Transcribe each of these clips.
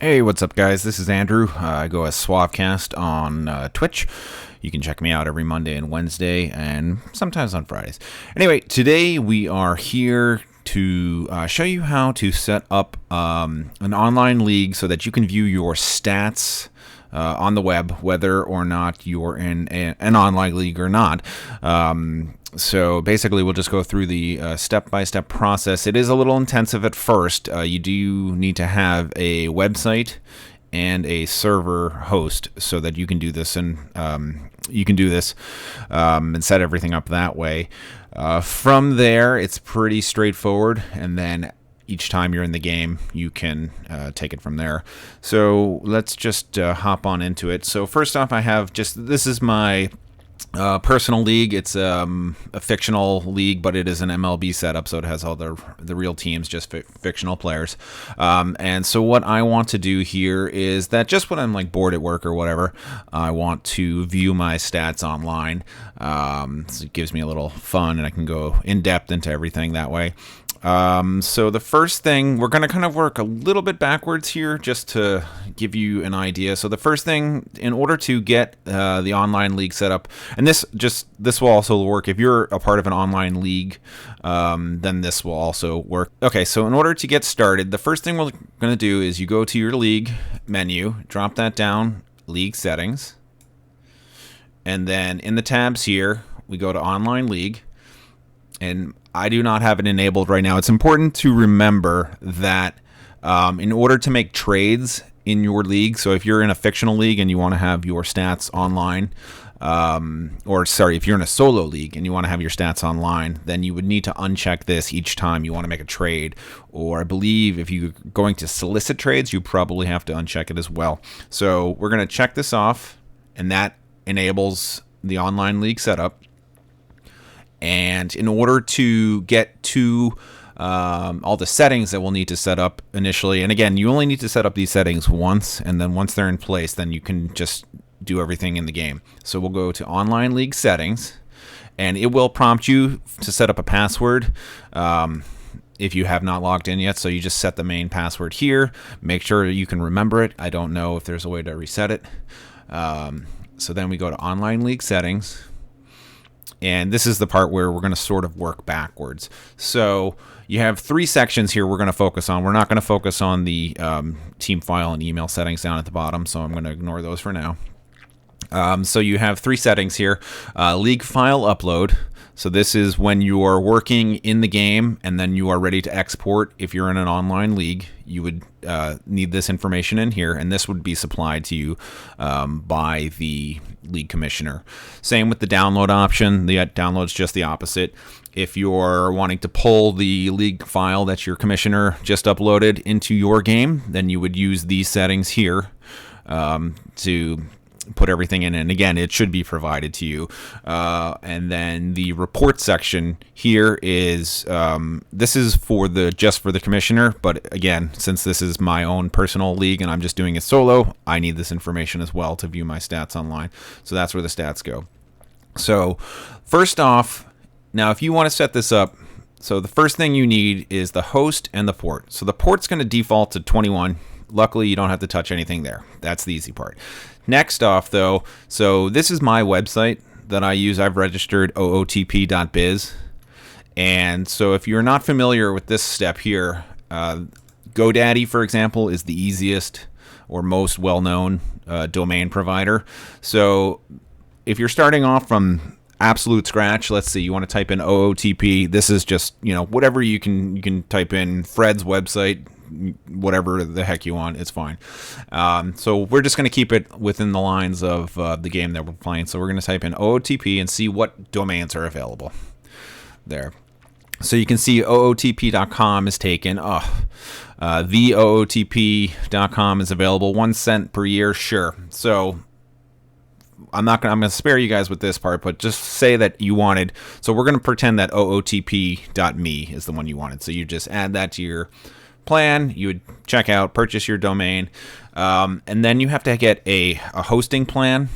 Hey, what's up, guys? This is Andrew. I go as Suavecast on Twitch. You can check me out every Monday and Wednesday, and sometimes on Fridays. Anyway, today we are here to show you how to set up an online league so that you can view your stats on the web, whether or not you're in an online league or not. So basically, we'll just go through the step-by-step process. It is a little intensive at first. You do need to have a website and a server host so that you can do this, and and set everything up that way. From there, it's pretty straightforward, and then each time you're in the game, you can take it from there. So let's just hop on into it. So first off, this is my personal league. It's a fictional league, but it is an MLB setup, so it has all the real teams, just fictional players. And so what I want to do here is that just when I'm like bored at work or whatever, I want to view my stats online. So it gives me a little fun, and I can go in depth into everything that way. So the first thing, we're going to kind of work a little bit backwards here just to give you an idea. So the first thing, in order to get the online league set up, and this will also work if you're a part of an online league, then this will also work. Okay, so in order to get started, the first thing we're going to do is you go to your league menu, drop that down, league settings, and then in the tabs here, we go to online league. And I do not have it enabled right now. It's important to remember that in order to make trades in your league, so if you're in a fictional league and you want to have your stats online, if you're in a solo league and you want to have your stats online, then you would need to uncheck this each time you want to make a trade. Or I believe if you're going to solicit trades, you probably have to uncheck it as well. So we're going to check this off, and that enables the online league setup. And in order to get to all the settings that we'll need to set up initially, and again, you only need to set up these settings once, and then once they're in place, then you can just do everything in the game. So we'll go to online league settings, and it will prompt you to set up a password if you have not logged in yet. So you just set the main password here. Make sure you can remember it. I don't know if there's a way to reset it. So then we go to online league settings. And this is the part where we're going to sort of work backwards. So you have three sections here we're going to focus on. We're not going to focus on the team file and email settings down at the bottom, so I'm going to ignore those for now. So you have three settings here. League file upload. So this is when you are working in the game and then you are ready to export. If you're in an online league, you would need this information in here, and this would be supplied to you by the league commissioner. Same with the download option. The download's just the opposite. If you're wanting to pull the league file that your commissioner just uploaded into your game, then you would use these settings here to put everything in, and again, it should be provided to you. And then the report section here is this is just for the commissioner, but again, since this is my own personal league and I'm just doing it solo, I need this information as well to view my stats online. So that's where the stats go. So first off, now if you want to set this up, so the first thing you need is the host and the port. So the port's going to default to 21. Luckily, you don't have to touch anything there. That's the easy part. Next off, though, so this is my website that I use. I've registered OOTP.biz. And so if you're not familiar with this step here, GoDaddy, for example, is the easiest or most well-known domain provider. So if you're starting off from absolute scratch, let's see, you want to type in OOTP. This is just, whatever you can type in. Fred's website, whatever the heck you want, it's fine. So we're just going to keep it within the lines of the game that we're playing. So we're going to type in OOTP and see what domains are available there. So you can see OOTP.com is taken. The OOTP.com is available. 1 cent per year, sure. So I'm going to spare you guys with this part, but just say that you wanted. So we're going to pretend that OOTP.me is the one you wanted. So you just add that to your plan. You would check out, purchase your domain, and then you have to get a hosting plan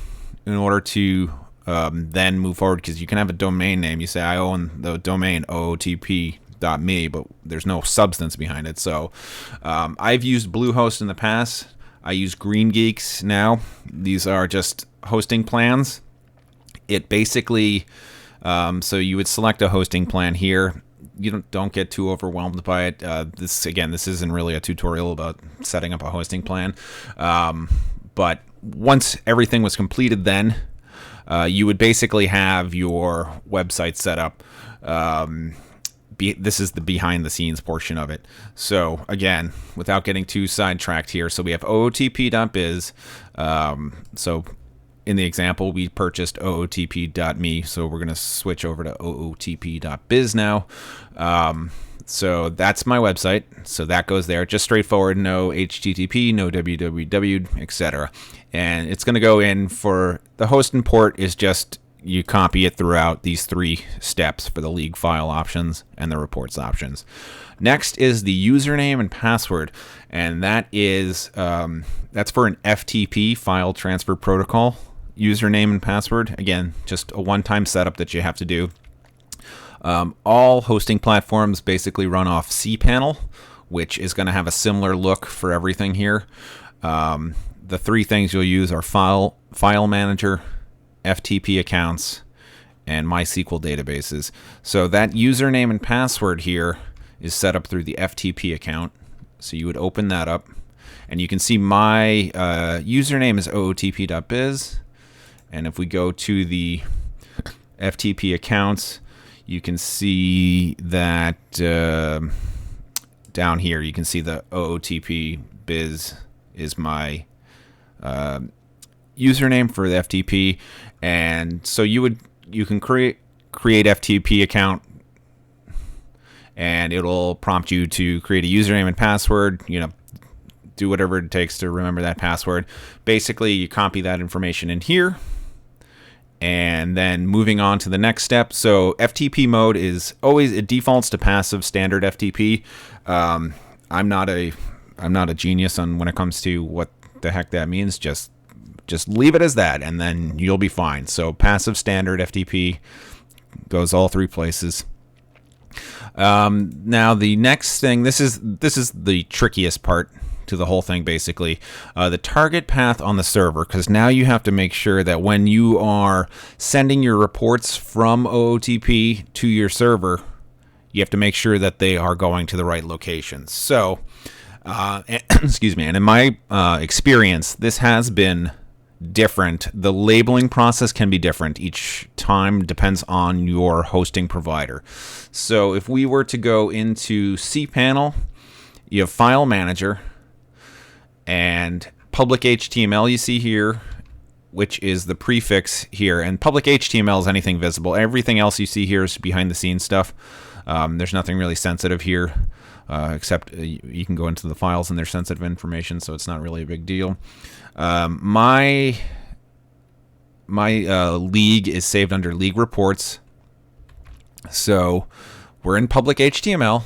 in order to then move forward, because you can have a domain name. You say, I own the domain OOTP.me, but there's no substance behind it. So I've used Bluehost in the past. I use Green Geeks now. These are just hosting plans. It basically, so you would select a hosting plan here. You don't get too overwhelmed by it. This isn't really a tutorial about setting up a hosting plan. But once everything was completed, then you would basically have your website set up. This is the behind the scenes portion of it. So again, without getting too sidetracked here, so we have OOTP.biz. So in the example, we purchased OOTP.me, so we're going to switch over to OOTP.biz now. So that's my website. So that goes there. Just straightforward, no HTTP, no www, etc. And it's going to go in for the host and port is just you copy it throughout these 3 steps for the league file options and the reports options. Next is the username and password, and that is that's for an FTP, file transfer protocol. Username and password, again, just a one-time setup that you have to do. All hosting platforms basically run off cPanel, which is going to have a similar look for everything here. The 3 things you'll use are file manager, FTP accounts, and MySQL databases. So that username and password here is set up through the FTP account. So you would open that up, and you can see my username is OOTP.biz. And if we go to the FTP accounts, you can see that down here, you can see the OOTP biz is my username for the FTP. And so you can create FTP account, and it'll prompt you to create a username and password, do whatever it takes to remember that password. Basically, you copy that information in here. And then moving on to the next step. So FTP mode is always, it defaults to passive standard FTP. I'm not a genius on when it comes to what the heck that means. Just leave it as that, and then you'll be fine. So passive standard FTP goes all 3 places. Now the next thing, this is the trickiest part to the whole thing, basically. The target path on the server, because now you have to make sure that when you are sending your reports from OOTP to your server, you have to make sure that they are going to the right location. So, excuse me, and in my experience, this has been different. The labeling process can be different each time, depends on your hosting provider. So if we were to go into cPanel, you have File Manager, and public HTML you see here, which is the prefix here. And public HTML is anything visible. Everything else you see here is behind the scenes stuff. There's nothing really sensitive here, except you can go into the files and there's sensitive information, so it's not really a big deal. My league is saved under league reports. So we're in public HTML.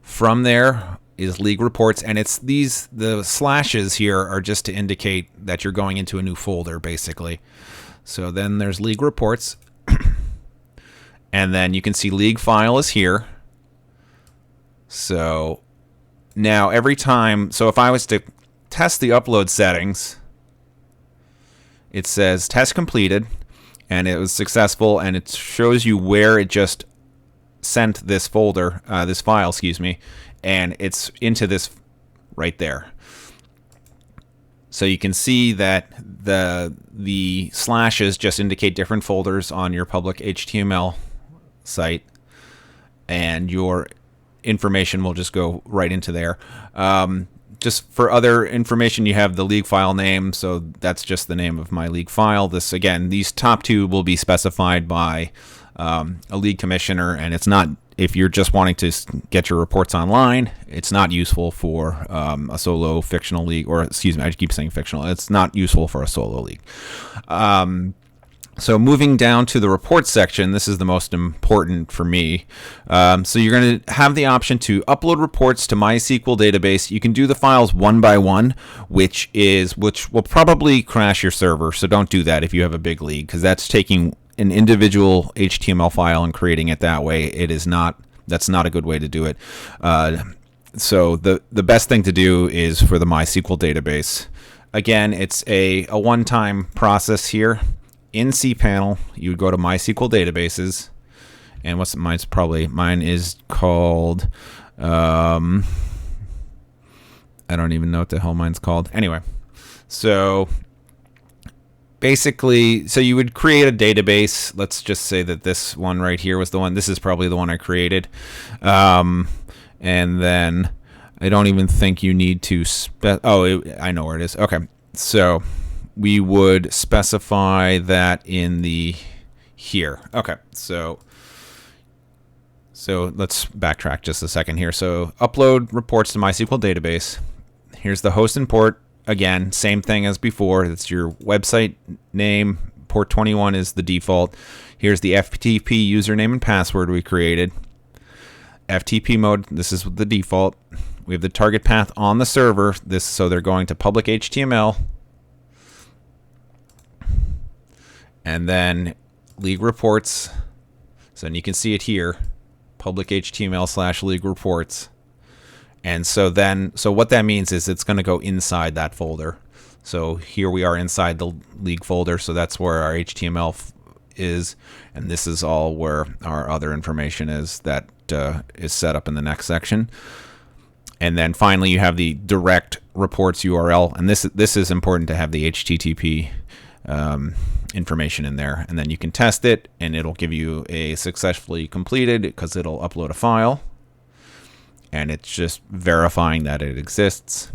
From there is league reports, and it's the slashes here are just to indicate that you're going into a new folder, basically. So then there's league reports, and then you can see league file is here. So now every time, so if I was to test the upload settings, it says test completed, and it was successful, and it shows you where it just sent this folder, this file, excuse me, and it's into this right there. So you can see that the slashes just indicate different folders on your public HTML site, and your information will just go right into there. Just for other information, you have the league file name, so that's just the name of my league file. This, again, these top 2 will be specified by a league commissioner, and it's not, if you're just wanting to get your reports online, it's not useful for a solo fictional league, or excuse me, I keep saying fictional. It's not useful for a solo league. So moving down to the reports section, this is the most important for me. So you're going to have the option to upload reports to MySQL database. You can do the files one by one, which will probably crash your server. So don't do that if you have a big league, because that's taking an individual HTML file and creating it that way. That's not a good way to do it. So the best thing to do is for the MySQL database. Again, it's a one-time process here. In cPanel, you would go to MySQL databases, and mine is called. I don't even know what the hell mine's called. Anyway, so basically, so you would create a database. Let's just say that this one right here was the one. This is probably the one I created. And then I don't even think you need to I know where it is. Okay. So we would specify that in the here. Okay. So let's backtrack just a second here. So upload reports to MySQL database. Here's the host and port. Again, same thing as before. It's your website name. Port 21 is the default. Here's the FTP username and password we created. FTP mode, this is the default. We have the target path on the server. So they're going to public HTML. And then league reports. So then you can see it here. Public HTML/league reports. And so what that means is it's going to go inside that folder. So here we are inside the league folder. So that's where our HTML is. And this is all where our other information is that is set up in the next section. And then finally, you have the direct reports URL. And this is important to have the HTTP information in there. And then you can test it, and it'll give you a successfully completed because it'll upload a file. And it's just verifying that it exists.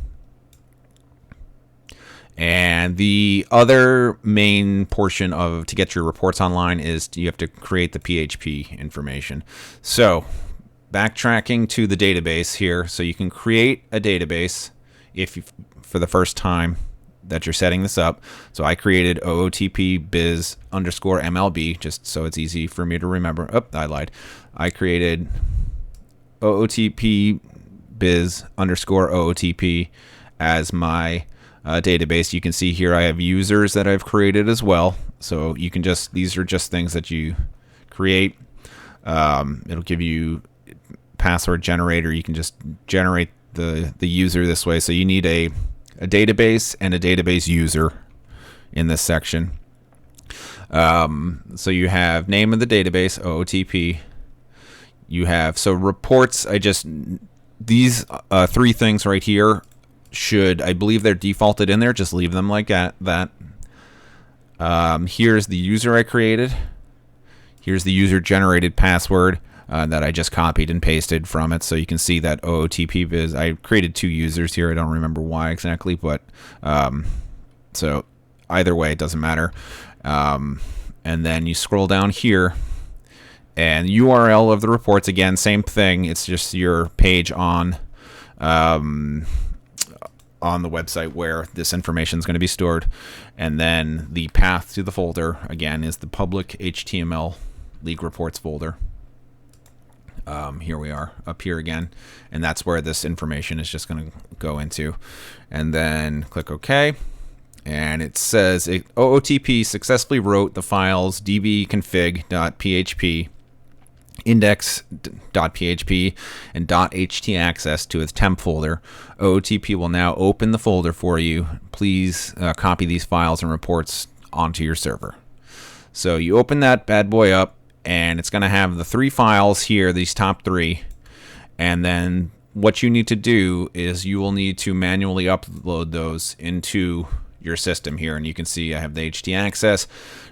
And the other main portion to get your reports online is you have to create the PHP information. So backtracking to the database here, so you can create a database for the first time that you're setting this up. So I created OOTP biz _MLB just so it's easy for me to remember. Oh, I lied. I created OOTP biz _OOTP as my database. You can see here I have users that I've created as well. So you can these are just things that you create. It'll give you password generator. You can just generate the user this way. So you need a database and a database user in this section. So you have name of the database, OOTP. You have, so reports, these three things right here I believe they're defaulted in there. Just leave them like that. Here's the user I created. Here's the user generated password that I just copied and pasted from it. So you can see that OOTP biz. I created two users here. I don't remember why exactly, but so either way, it doesn't matter. And then you scroll down here. And URL of the reports, again, same thing. It's just your page on the website where this information is going to be stored. And then the path to the folder, again, is the public HTML league reports folder. Here we are up here again. And that's where this information is just going to go into. And then click OK. And it says OOTP successfully wrote the files dbconfig.php, index.php, and .htaccess to its temp folder. OOTP will now open the folder for you. Please copy these files and reports onto your server. So you open that bad boy up, and it's going to have the three files here, these top three. And then what you need to do is you will need to manually upload those into your system here. And you can see I have the htaccess,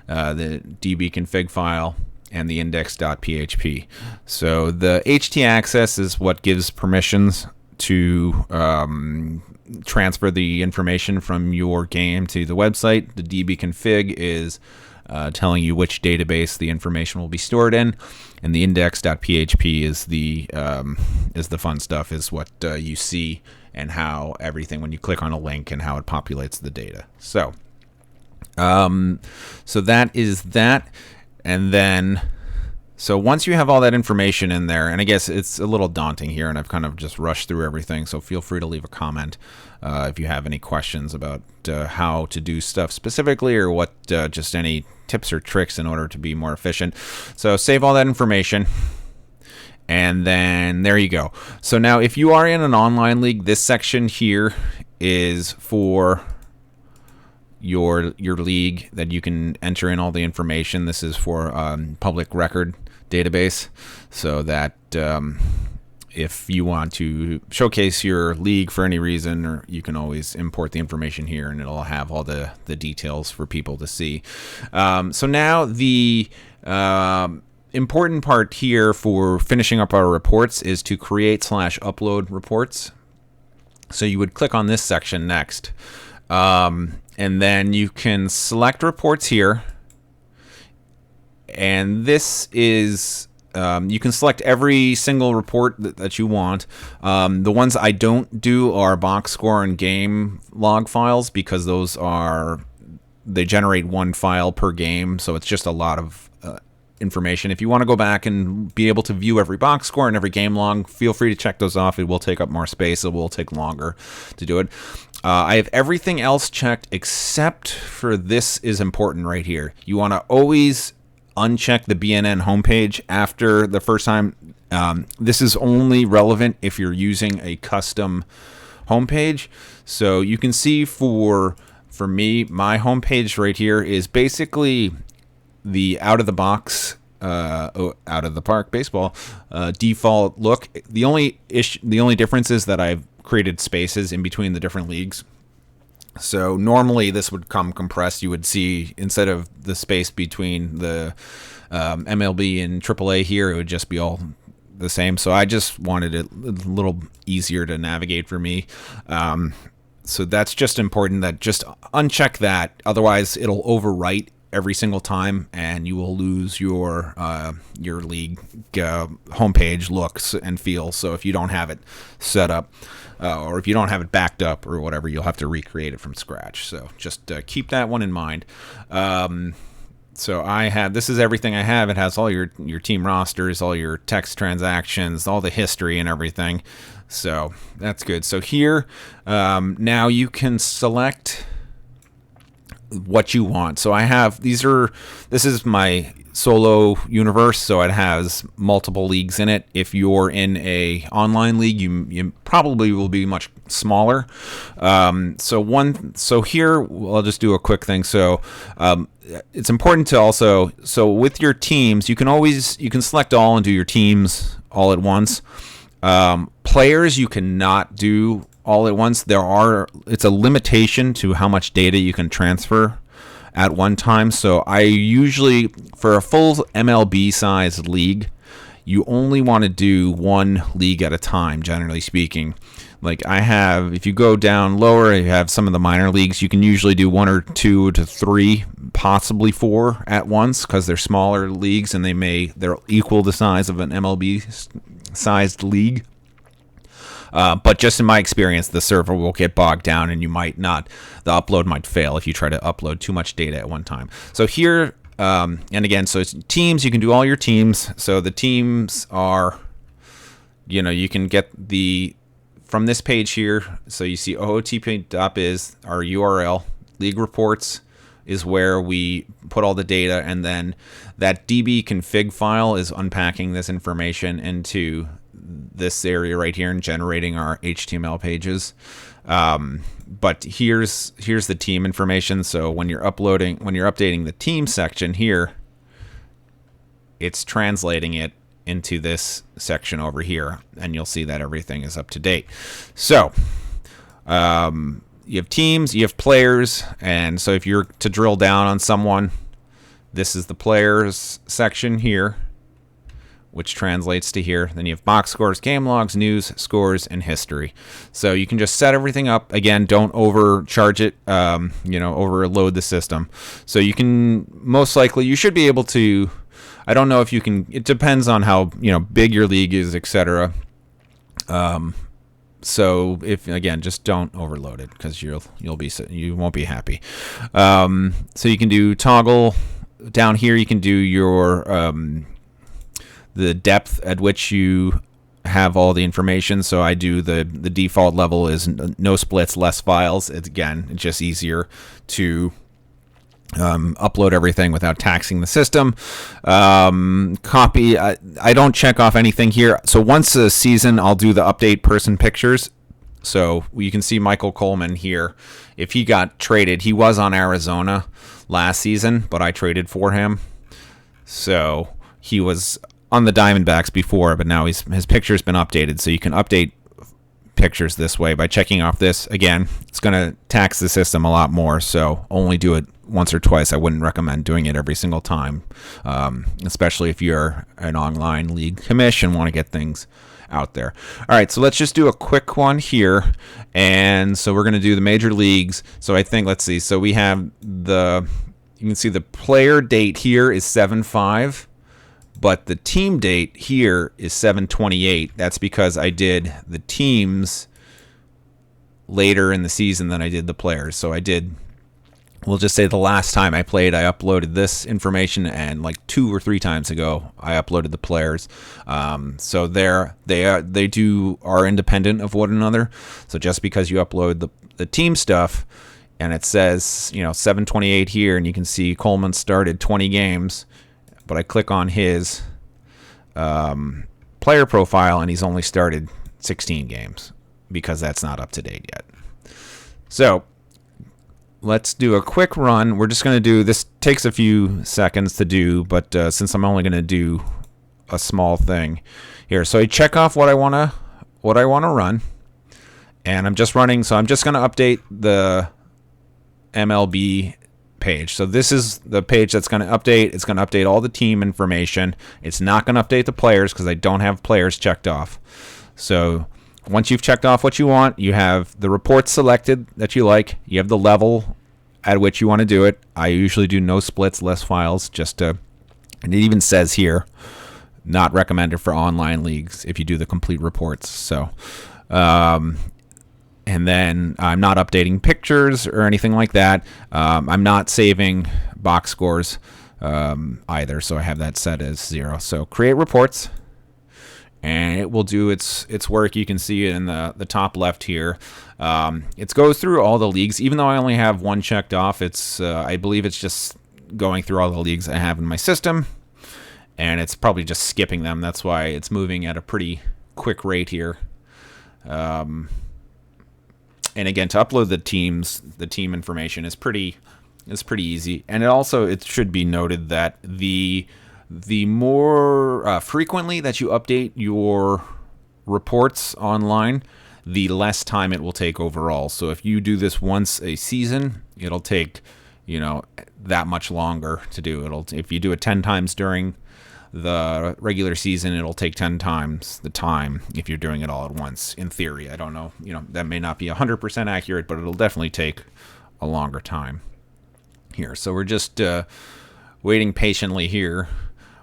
the dbconfig file, and the index.php. So the htaccess is what gives permissions to transfer the information from your game to the website. The dbconfig is telling you which database the information will be stored in, and the index.php is the fun stuff, is what you see and how everything, when you click on a link, and how it populates the data. So so that is that. And then, so once you have all that information in there, and I guess it's a little daunting here, and I've kind of just rushed through everything, so feel free to leave a comment if you have any questions about how to do stuff specifically, or what just any tips or tricks in order to be more efficient. So save all that information, And then there you go. So now if you are in an online league, this section here is for your league that you can enter in all the information. This is for public record database, so that if you want to showcase your league for any reason, or you can always import the information here and it'll have all the details for people to see. So now the important part here for finishing up our reports is to create/upload reports. So you would click on this section next. And then you can select reports here. And this is, you can select every single report that you want. The ones I don't do are box score and game log files, because those they generate one file per game. So it's just a lot of information. If you want to go back and be able to view every box score and every game log, feel free to check those off. It will take up more space. It will take longer to do it. I have everything else checked except for this is important right here. You want to always uncheck the BNN homepage after the first time. This is only relevant if you're using a custom homepage. So you can see for me, my homepage right here is basically the out of the box, out of the park baseball default look. The only difference is that I've created spaces in between the different leagues. So normally this would come compressed. You would see, instead of the space between the MLB and AAA here, it would just be all the same. So I just wanted it a little easier to navigate for me. So that's just important, that just uncheck that. Otherwise it'll overwrite every single time, and you will lose your league homepage looks and feel. So if you don't have it set up, or if you don't have it backed up or whatever, you'll have to recreate it from scratch. So just keep that one in mind. So this is everything I have. It has all your team rosters, all your text transactions, all the history and everything. So that's good. So here, now you can select what you want. So I have, this is my solo universe, so it has multiple leagues in it. If you're in a online league, you probably will be much smaller. So here I'll just do a quick thing. So it's important to also, so with your teams, you can select all and do your teams all at once. Players you cannot do all at once. It's a limitation to how much data you can transfer at one time. So I usually, for a full MLB sized league, you only want to do one league at a time, generally speaking. Like if you go down lower, you have some of the minor leagues, you can usually do 1 or 2 to 3, possibly 4 at once, because they're smaller leagues and they're equal the size of an MLB sized league. But just in my experience, the server will get bogged down and the upload might fail if you try to upload too much data at one time. So here, and again, so it's teams, you can do all your teams. So the teams are, you can get from this page here. So you see OOTP.biz, our URL, league reports is where we put all the data, and then that DB config file is unpacking this information into this area right here and generating our HTML pages. But here's the team information. So when you're updating the team section here, it's translating it into this section over here, and you'll see that everything is up to date. So you have teams, you have players, and so if you're to drill down on someone, this is the players section here, which translates to here. Then you have box scores, game logs, news, scores, and history. So you can just set everything up. Again, don't overcharge it, overload the system. So you should be able to, I don't know if you can, it depends on how, big your league is, etc. So just don't overload it, because you won't be happy. So you can do toggle down here. You can do your, the depth at which you have all the information. So I do the default level is no splits, less files. It's just easier to upload everything without taxing the system. Copy. I don't check off anything here. So once a season, I'll do the update person pictures. So you can see Michael Coleman here. If he got traded, he was on Arizona last season, but I traded for him. So he was on the Diamondbacks before, but now his picture's been updated. So you can update pictures this way by checking off this. Again, it's going to tax the system a lot more, so only do it once or twice. I wouldn't recommend doing it every single time, especially if you're an online league commish and want to get things out there. All right, so let's just do a quick one here. And so we're going to do the major leagues. So I think, let's see. So we have you can see the player date here is 7/5. But the team date here is 7/28. That's because I did the teams later in the season than I did the players. So we'll just say the last time I played, I uploaded this information, and like 2 or 3 times ago, I uploaded the players. So they are independent of one another. So just because you upload the team stuff, and it says 7/28 here, and you can see Coleman started 20 games. But I click on his player profile, and he's only started 16 games because that's not up to date yet. So let's do a quick run. We're just going to do this. Takes a few seconds to do, but since I'm only going to do a small thing here, so I check off what I want to run, and I'm just running. So I'm just going to update the MLB page. So this is the page that's going to update. It's going to update all the team information. It's not going to update the players because I don't have players checked off. So once you've checked off what you want, you have the reports selected that you like. You have the level at which you want to do it. I usually do no splits, less files, and it even says here, not recommended for online leagues if you do the complete reports. So, and then I'm not updating pictures or anything like that. I'm not saving box scores either, so I have that set as 0. So create reports, and it will do its work. You can see it in the top left here. It goes through all the leagues. Even though I only have one checked off, I believe it's just going through all the leagues I have in my system, and it's probably just skipping them. That's why it's moving at a pretty quick rate here. And again, to upload the team information is pretty easy. And it should be noted that the more frequently that you update your reports online, the less time it will take overall. So if you do this once a season, it'll take that much longer to do. If you do it 10 times during the regular season, it'll take 10 times the time if you're doing it all at once, in theory. I don't know. That may not be 100% accurate, but it'll definitely take a longer time here. So we're just waiting patiently here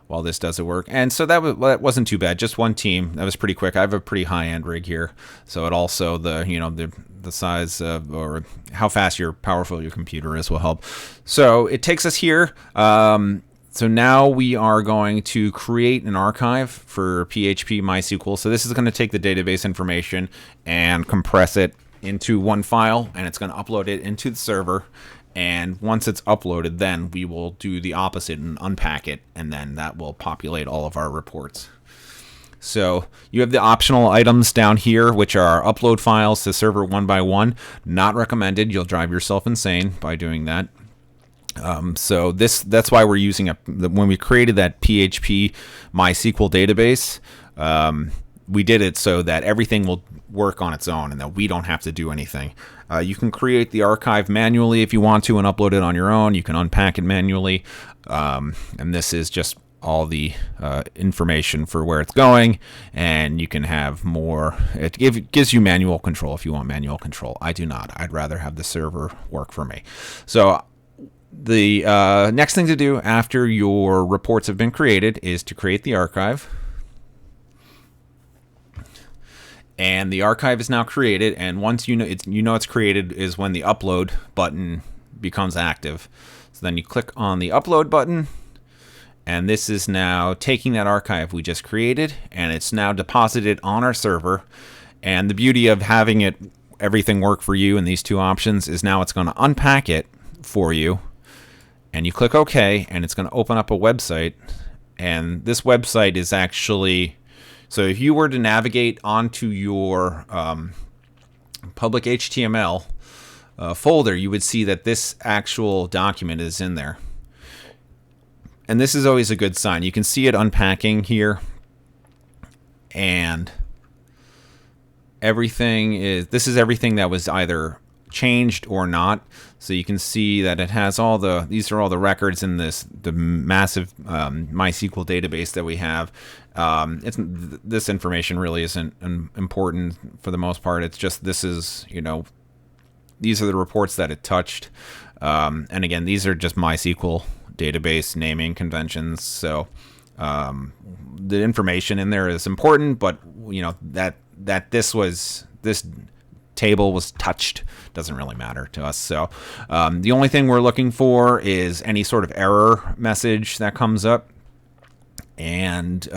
while this does the work. And so that wasn't too bad. Just one team. That was pretty quick. I have a pretty high-end rig here. So it also, the size of, or how fast powerful your computer is will help. So it takes us here. So now we are going to create an archive for PHP MySQL. So this is going to take the database information and compress it into one file, and it's going to upload it into the server. And once it's uploaded, then we will do the opposite and unpack it, and then that will populate all of our reports. So you have the optional items down here, which are upload files to server one by one. Not recommended. You'll drive yourself insane by doing that. So that's why we're using when we created that PHP MySQL database, we did it so that everything will work on its own and that we don't have to do anything. You can create the archive manually if you want to and upload it on your own. You can unpack it manually. And this is just all the information for where it's going, and you can have more. It gives you manual control if you want manual control. I do not. I'd rather have the server work for me. So the next thing to do after your reports have been created is to create the archive. And the archive is now created, and once it's created is when the upload button becomes active. So then you click on the upload button, and this is now taking that archive we just created, and it's now deposited on our server. And the beauty of having everything work for you in these two options is now it's going to unpack it for you and you click OK, and it's going to open up a website. And this website is actually, so if you were to navigate onto your public HTML folder, you would see that this actual document is in there. And this is always a good sign. You can see it unpacking here. And this is everything that was either changed or not. So you can see that it has these are all the records in the massive MySQL database that we have. This information really isn't important for the most part. It's just these are the reports that it touched. And again, these are just MySQL database naming conventions. So the information in there is important, but that this table was touched doesn't really matter to us. So the only thing we're looking for is any sort of error message that comes up. And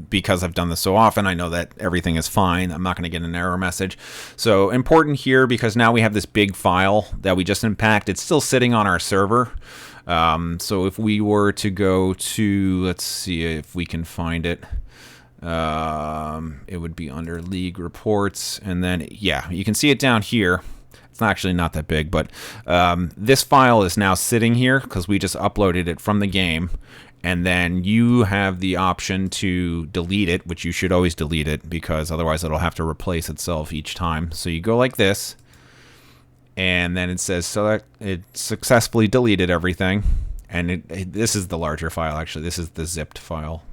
because I've done this so often, I know that everything is fine. I'm not going to get an error message. So important here, because now we have this big file that we just unpacked. It's still sitting on our server. So if we were to go to, let's see if we can find it. It would be under League Reports, and then you can see it down here. It's actually not that big, but this file is now sitting here because we just uploaded it from the game, and then you have the option to delete it, which you should always delete it because otherwise it'll have to replace itself each time. So you go like this, and then it says select. It successfully deleted everything, and this is the larger file. Actually, this is the zipped file.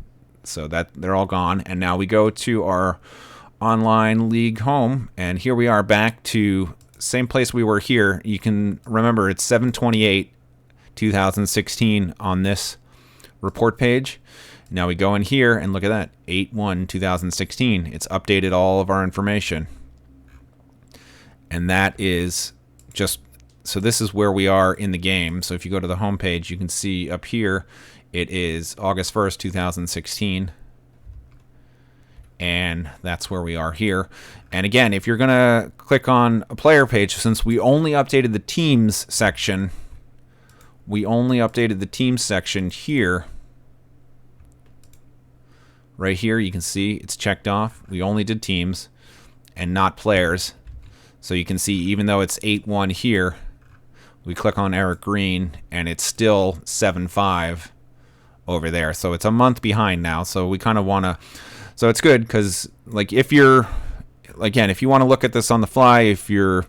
So that they're all gone, and now we go to our online league home, and here we are back to same place we were here. You can remember it's 7/28/2016 on this report page. Now we go in here and look at that, 8/1/2016. It's updated all of our information, and that is just so. This is where we are in the game. So if you go to the home page, you can see up here. It is August 1st, 2016, and that's where we are here. And again, if you're going to click on a player page, since we only updated the teams section, here. Right here, you can see it's checked off. We only did teams and not players. So you can see even though it's 8-1 here, we click on Eric Green, and it's still 7-5. Over there, so it's a month behind now. So we kind of want to, so it's good because like if you want to look at this on the fly, if you're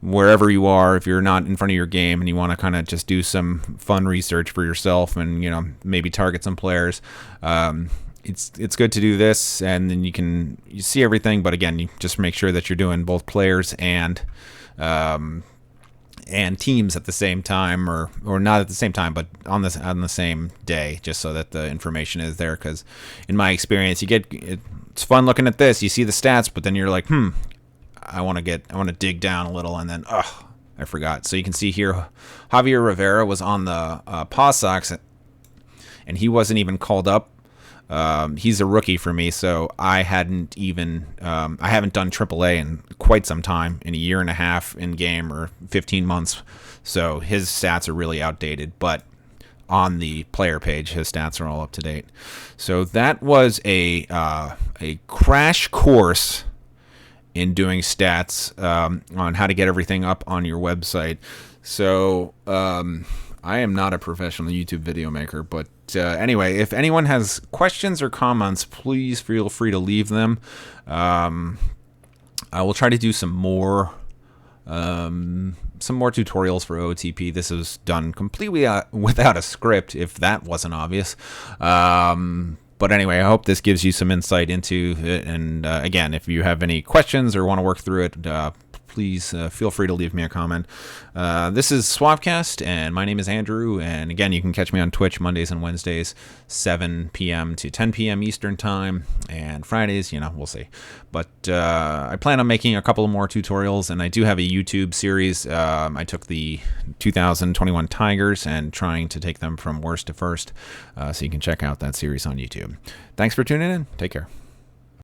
wherever you are, if you're not in front of your game and you want to kind of just do some fun research for yourself and maybe target some players, it's good to do this, and then you see everything. But again, you just make sure that you're doing both players and teams at the same time, or not at the same time, but on the same day, just so that the information is there. Because in my experience, it's fun looking at this. You see the stats, but then you're like, I want to dig down a little, and then I forgot. So you can see here, Javier Rivera was on the Paw Sox, and he wasn't even called up. He's a rookie for me, so I haven't done AAA in quite some time, in a year and a half in game, or 15 months. So his stats are really outdated, but on the player page, his stats are all up to date. So that was a crash course in doing stats on how to get everything up on your website. So I am not a professional YouTube video maker, but anyway, if anyone has questions or comments, please feel free to leave them. I will try to do some more tutorials for OOTP. This is done completely without a script, if that wasn't obvious. But anyway, I hope this gives you some insight into it. And again, if you have any questions or want to work through it, please feel free to leave me a comment. This is Swapcast, and my name is Andrew. And again, you can catch me on Twitch Mondays and Wednesdays, 7 p.m. to 10 p.m. Eastern Time, and Fridays, we'll see. But I plan on making a couple more tutorials, and I do have a YouTube series. I took the 2021 Tigers and trying to take them from worst to first, so you can check out that series on YouTube. Thanks for tuning in. Take care.